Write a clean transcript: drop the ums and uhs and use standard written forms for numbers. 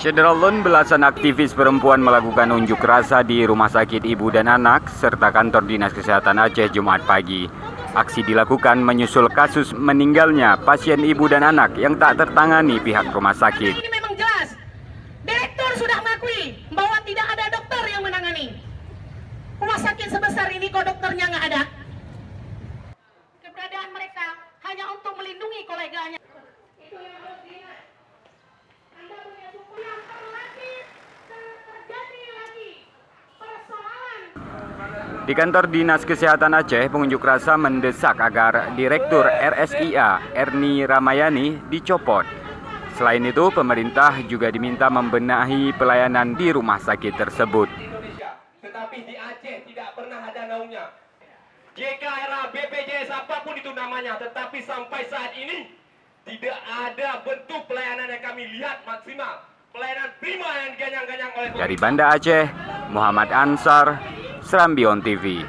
Syederalun, belasan aktivis perempuan melakukan unjuk rasa di Rumah Sakit Ibu dan Anak serta kantor Dinas Kesehatan Aceh Jumat pagi. Aksi dilakukan menyusul kasus meninggalnya pasien ibu dan anak yang tak tertangani pihak rumah sakit. Ini memang jelas, direktur sudah mengakui bahwa tidak ada dokter yang menangani. Rumah sakit sebesar ini kok dokternya nggak ada. Keberadaan mereka hanya untuk melindungi koleganya. Itu yang harus diingat. Anda punya buku yang terjadi lagi persoalan. Di kantor Dinas Kesehatan Aceh, pengunjuk rasa mendesak agar Direktur RSIA Erni Ramayani dicopot. Selain itu, pemerintah juga diminta membenahi pelayanan di rumah sakit tersebut. Tetapi di Aceh tidak pernah ada naungnya. JKRA, BPJS, apapun itu namanya, tetapi sampai saat ini tidak ada bentuk pelayanan yang kami lihat maksimal. Pelayanan prima yang diganyang-ganyang oleh pemerintah. Dari Banda Aceh, Muhammad Ansar, Serambi On TV.